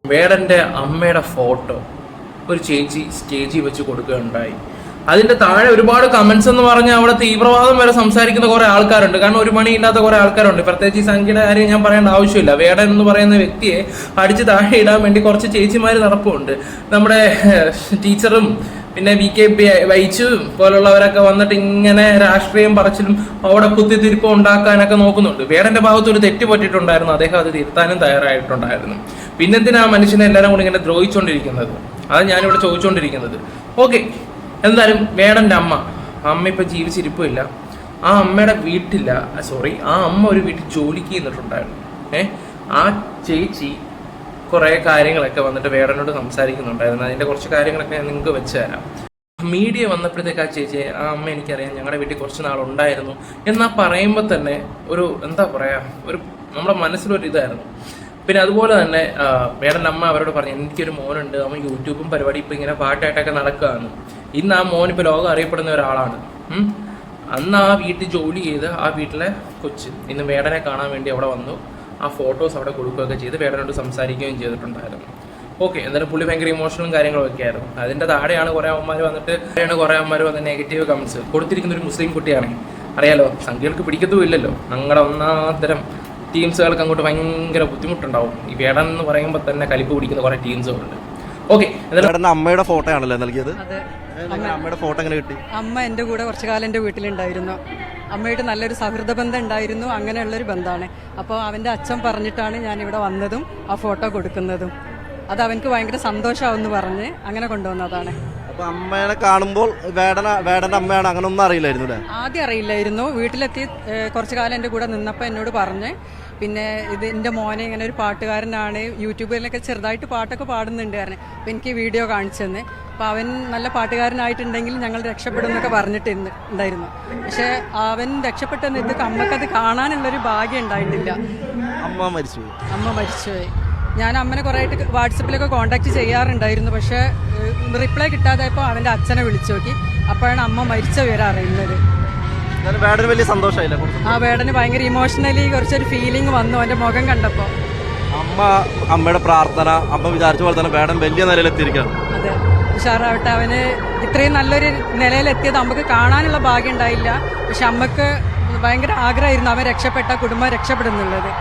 വേടൻ്റെ അമ്മയുടെ ഫോട്ടോ ഒരു ചേച്ചി സ്റ്റേജിൽ വെച്ച് കൊടുക്കുകയുണ്ടായി. അതിന്റെ താഴെ ഒരുപാട് കമന്റ്സ് എന്ന് പറഞ്ഞാൽ അവിടെ തീവ്രവാദം വരെ സംസാരിക്കുന്ന കുറെ ആൾക്കാരുണ്ട്. കാരണം ഒരു മണിയില്ലാത്ത കുറെ ആൾക്കാരുണ്ട്. പ്രത്യേകിച്ച് ഈ സംഖ്യയുടെ കാര്യം ഞാൻ പറയേണ്ട ആവശ്യമില്ല. വേടൻ എന്ന് പറയുന്ന വ്യക്തിയെ അടിച്ച് താഴെ ഇടാൻ വേണ്ടി കുറച്ച് ചേച്ചിമാർ നടപ്പുണ്ട്. നമ്മുടെ ടീച്ചറും പിന്നെ VK വൈച്ചു പോലുള്ളവരൊക്കെ വന്നിട്ട് ഇങ്ങനെ രാഷ്ട്രീയം പറച്ചിലും അവിടെ കുത്തിത്തിരിപ്പും ഉണ്ടാക്കാനൊക്കെ നോക്കുന്നുണ്ട്. വേടന്റെ ഭാഗത്ത് ഒരു തെറ്റ് പറ്റിയിട്ടുണ്ടായിരുന്നു, അദ്ദേഹം അത് തിരുത്താനും തയ്യാറായിട്ടുണ്ടായിരുന്നു. പിന്നെന്തിനാ മനുഷ്യനെ എല്ലാവരും കൂടി ഇങ്ങനെ ദ്രോഹിച്ചുകൊണ്ടിരിക്കുന്നത്? അത് ഞാനിവിടെ ചോദിച്ചുകൊണ്ടിരിക്കുന്നത്. ഓക്കെ, എന്തായാലും വേടൻ്റെ അമ്മ ഇപ്പം ജീവിച്ചിരിപ്പില്ല. ആ അമ്മയുടെ വീട്ടില്ല, ആ അമ്മ ഒരു വീട്ടിൽ ജോലിക്ക് ചെയ്യുന്നിട്ടുണ്ടായിരുന്നു. ആ ചേച്ചി കുറേ കാര്യങ്ങളൊക്കെ വന്നിട്ട് വേടനോട് സംസാരിക്കുന്നുണ്ടായിരുന്നു. അതിൻ്റെ കുറച്ച് കാര്യങ്ങളൊക്കെ ഞാൻ നിങ്ങൾക്ക് വെച്ച് തരാം. മീഡിയ വന്നപ്പോഴത്തേക്ക് ആ ചേച്ചി, ആ അമ്മ എനിക്കറിയാം, ഞങ്ങളുടെ വീട്ടിൽ കുറച്ച് നാളുണ്ടായിരുന്നു എന്നാ പറയുമ്പോൾ തന്നെ ഒരു എന്താ പറയുക, ഒരു നമ്മുടെ മനസ്സിലൊരു ഇതായിരുന്നു. പിന്നെ അതുപോലെ തന്നെ വേടൻ്റെ അമ്മ അവരോട് പറഞ്ഞു, എനിക്കൊരു മോനുണ്ട്, അവൻ യൂട്യൂബും പരിപാടി ഇപ്പോൾ ഇങ്ങനെ പാട്ടായിട്ടൊക്കെ നടക്കുകയാണ്. ഇന്ന് ആ മോൻ ഇപ്പോൾ ലോകം അറിയപ്പെടുന്ന ഒരാളാണ്. അന്ന് ആ വീട്ടിൽ ജോലി ചെയ്ത് ആ വീട്ടിലെ കൊച്ച് ഇന്ന് വേടനെ കാണാൻ വേണ്ടി അവിടെ വന്നു. ആ ഫോട്ടോസ് അവിടെ കൊടുക്കുകയൊക്കെ ചെയ്ത് വേടനോട് സംസാരിക്കുകയും ചെയ്തിട്ടുണ്ടായിരുന്നു. ഓക്കെ, എന്തായാലും പുള്ളി ഭയങ്കര ഇമോഷണലും കാര്യങ്ങളൊക്കെ ആയിരുന്നു. അതിൻ്റെ താഴെയാണ് കുറേ അമ്മമാർ വന്ന് നെഗറ്റീവ് കമൻസ് കൊടുത്തിരിക്കുന്ന. ഒരു മുസ്ലിം കുട്ടിയാണ്, അറിയാലോ, സംഖ്യകൾക്ക് പിടിക്കത്തുമില്ലല്ലോ. ഞങ്ങളുടെ ഒന്നാന്തരം ടീംസുകൾക്ക് അങ്ങോട്ട് ഭയങ്കര ബുദ്ധിമുട്ടുണ്ടാവും. ഈ വേടൻ എന്ന് പറയുമ്പോൾ തന്നെ കലിപ്പ് പിടിക്കുന്ന കുറേ ടീംസുകളുണ്ട്. ഓക്കെ, അമ്മയുടെ ഫോട്ടോ ആണല്ലോ നൽകിയത്. അമ്മയുടെ ഫോട്ടോ എങ്ങനെ കിട്ടി? അമ്മ എൻ്റെ കൂടെ കുറച്ചു കാലം എൻ്റെ വീട്ടിലുണ്ടായിരുന്നു. അമ്മയായിട്ട് നല്ലൊരു സൗഹൃദ ബന്ധം ഉണ്ടായിരുന്നു. അങ്ങനെയുള്ളൊരു ബന്ധമാണ്. അപ്പോൾ അവൻ്റെ അച്ഛൻ പറഞ്ഞിട്ടാണ് ഞാനിവിടെ വന്നതും ആ ഫോട്ടോ കൊടുക്കുന്നതും. അത് അവനക്ക് ഭയങ്കര സന്തോഷമാവെന്ന് പറഞ്ഞ് അങ്ങനെ കൊണ്ടുവന്നതാണ്. അപ്പൊ അമ്മേനെ കാണുമ്പോൾ വേടന്റെ അമ്മയാണ്, അങ്ങനെ ഒന്നും അറിയില്ലായിരുന്നു അല്ലേ? ആദ്യം അറിയില്ലായിരുന്നു. വീട്ടിലെത്തി കുറച്ചു കാലം എൻ്റെ കൂടെ നിന്നപ്പോൾ എന്നോട് പറഞ്ഞ്, പിന്നെ ഇത് എൻ്റെ മോനെ ഇങ്ങനെ ഒരു പാട്ടുകാരനാണ്, യൂട്യൂബിലൊക്കെ ചെറുതായിട്ട് പാട്ടൊക്കെ പാടുന്നുണ്ട് കാരണം. അപ്പം എനിക്ക് വീഡിയോ കാണിച്ചു തന്നെ. അപ്പം അവൻ നല്ല പാട്ടുകാരനായിട്ടുണ്ടെങ്കിൽ ഞങ്ങൾ രക്ഷപ്പെടും എന്നൊക്കെ പറഞ്ഞിട്ടുണ്ടായിരുന്നു. പക്ഷെ അവൻ രക്ഷപ്പെട്ടെന്ന് ഇത് അമ്മക്കത് കാണാനുള്ളൊരു ഭാഗ്യം ഉണ്ടായിട്ടില്ല. അമ്മ മരിച്ചുപോയി. ഞാൻ അമ്മനെ കുറേ ആയിട്ട് വാട്സപ്പിലൊക്കെ കോൺടാക്ട് ചെയ്യാറുണ്ടായിരുന്നു. പക്ഷേ റിപ്ലൈ കിട്ടാതായപ്പോൾ അവൻ്റെ അച്ഛനെ വിളിച്ചു നോക്കി. അപ്പോഴാണ് അമ്മ മരിച്ച വിവരം അറിയുന്നത്. വലിയ സന്തോഷമായില്ല? ആ, വേടന് ഭയങ്കര ഇമോഷണലി കുറച്ചൊരു ഫീലിംഗ് വന്നു അവൻ്റെ മുഖം കണ്ടപ്പോൾ. അമ്മയുടെ പ്രാർത്ഥന, അമ്മ വിചാരിച്ച പോലെ തന്നെ വേടൻ വലിയ നിലയിലെത്തിയിരിക്കുകയാണ്. അതെ, ഉഷാറാവട്ടെ. അവന് ഇത്രയും നല്ലൊരു നിലയിലെത്തിയത് നമുക്ക് കാണാനുള്ള ഭാഗ്യം ഉണ്ടായില്ല. പക്ഷെ അമ്മക്ക് ഭയങ്കര ആഗ്രഹമായിരുന്നു അവൻ രക്ഷപ്പെട്ട കുടുംബം രക്ഷപ്പെടുന്നുള്ളത്.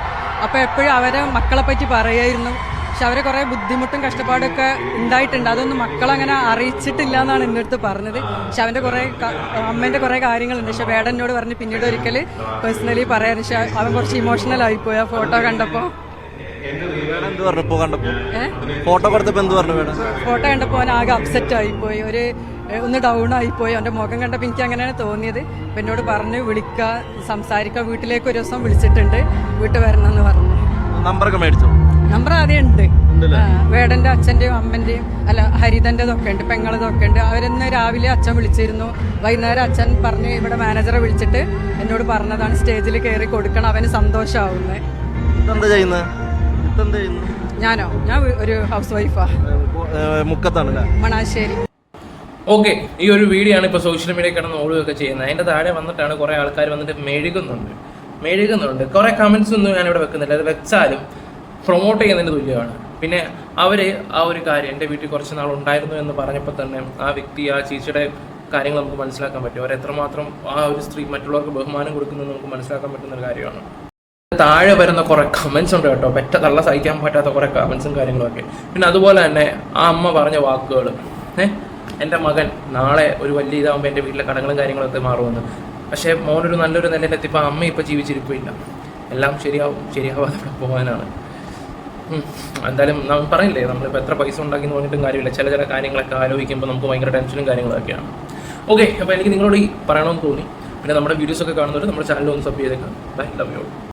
അപ്പോൾ എപ്പോഴും അവരെ മക്കളെ പറ്റി പറയായിരുന്നു. പക്ഷെ അവരെ കുറേ ബുദ്ധിമുട്ടും കഷ്ടപ്പാടൊക്കെ ഉണ്ടായിട്ടുണ്ട്. അതൊന്നും മക്കളങ്ങനെ അറിയിച്ചിട്ടില്ല എന്നാണ് എൻ്റെ അടുത്ത് പറഞ്ഞത്. പക്ഷെ അവൻ്റെ അമ്മേൻ്റെ കുറേ കാര്യങ്ങളുണ്ട്. പക്ഷെ വേടനോട് പറഞ്ഞ് പിന്നീട് ഒരിക്കൽ പേഴ്സണലി പറയാൻ. പക്ഷെ അവൻ കുറച്ച് ഇമോഷണൽ ആയിപ്പോയി ആ ഫോട്ടോ കണ്ടപ്പോൾ. ഫോട്ടോ കണ്ടപ്പോൾ അവൻ ആകെ അപ്സെറ്റ് ആയിപ്പോയി, ഒന്ന് ഡൗൺ ആയിപ്പോയി. അവൻ്റെ മുഖം കണ്ടപ്പോൾ എനിക്ക് അങ്ങനെയാണ് തോന്നിയത്. അപ്പം എന്നോട് പറഞ്ഞ് വിളിക്കുക, സംസാരിക്കുക, വീട്ടിലേക്ക് ഒരു ദിവസം വിളിച്ചിട്ടുണ്ട്, വീട്ടിൽ വരണം എന്ന് പറഞ്ഞു. നമ്പർ ആദ്യം ഉണ്ട്. വേടന്റെ അച്ഛൻ്റെയും അമ്മൻ്റെയും ഹരിതൻ്റെതൊക്കെ ഉണ്ട്, പെങ്ങളതൊക്കെ ഉണ്ട്. അവരിന്ന് രാവിലെ അച്ഛൻ വിളിച്ചിരുന്നു. വൈകുന്നേരം അച്ഛൻ പറഞ്ഞ് ഇവിടെ മാനേജറെ വിളിച്ചിട്ട് എന്നോട് പറഞ്ഞതാണ് സ്റ്റേജിൽ കയറി കൊടുക്കണം, അവന് സന്തോഷമാവുന്നത്. ഞാൻ ഒരു ഹൗസ് വൈഫാ, മണാശ്ശേരി. ഓക്കെ, ഈ ഒരു വീഡിയോ ആണ് ഇപ്പോൾ സോഷ്യൽ മീഡിയ കിടന്ന് ഓടുകയൊക്കെ ചെയ്യുന്നത്. അതിൻ്റെ താഴെ വന്നിട്ടാണ് കുറേ ആൾക്കാർ വന്നിട്ട് മെഴുകുന്നുണ്ട്. കുറേ കമൻസ് ഒന്നും ഞാനിവിടെ വെക്കുന്നില്ല. അത് വെച്ചാലും പ്രൊമോട്ട് ചെയ്യുന്നതിന് തുല്യമാണ്. പിന്നെ അവർ ആ ഒരു കാര്യം, എൻ്റെ വീട്ടിൽ കുറച്ച് നാൾ ഉണ്ടായിരുന്നു എന്ന് പറഞ്ഞപ്പോൾ തന്നെ ആ വ്യക്തി, ആ ചേച്ചിയുടെ കാര്യങ്ങൾ നമുക്ക് മനസ്സിലാക്കാൻ പറ്റും. അവരെത്രമാത്രം ആ ഒരു സ്ത്രീ മറ്റുള്ളവർക്ക് ബഹുമാനം കൊടുക്കുന്നത് നമുക്ക് മനസ്സിലാക്കാൻ പറ്റുന്നൊരു കാര്യമാണ്. താഴെ വരുന്ന കുറേ കമൻസ് ഉണ്ട് കേട്ടോ, തള്ള സഹിക്കാൻ പറ്റാത്ത കുറേ കമൻസും കാര്യങ്ങളൊക്കെ. പിന്നെ അതുപോലെ തന്നെ ആ അമ്മ പറഞ്ഞ വാക്കുകൾ, എൻ്റെ മകൻ നാളെ ഒരു വലിയ ഇതാകുമ്പോൾ എൻ്റെ വീട്ടിലെ കടങ്ങളും കാര്യങ്ങളൊക്കെ മാറുമെന്ന്. പക്ഷേ മോനൊരു നല്ലൊരു നിലയിലെത്തിയപ്പോൾ അമ്മ ഇപ്പോൾ ജീവിച്ചിരിപ്പില്ല. എല്ലാം ശരിയാവാതെ ഇവിടെ പോകാനാണ്. എന്തായാലും നമ്മൾ പറയില്ലേ, നമ്മളിപ്പോൾ എത്ര പൈസ ഉണ്ടാക്കി എന്ന് പറഞ്ഞിട്ടും കാര്യമില്ല. ചില കാര്യങ്ങളൊക്കെ ആലോചിക്കുമ്പോൾ നമുക്ക് ഭയങ്കര ടെൻഷനും കാര്യങ്ങളൊക്കെയാണ്. ഓക്കെ, അപ്പോൾ എനിക്ക് നിങ്ങളോട് ഈ പറയണമെന്ന് തോന്നി. പിന്നെ നമ്മുടെ വീഡിയോസൊക്കെ കാണുന്നവർ നമ്മുടെ ചാനൽ ഒന്ന് സബ് ചെയ്തേക്കാം. Bye, love U.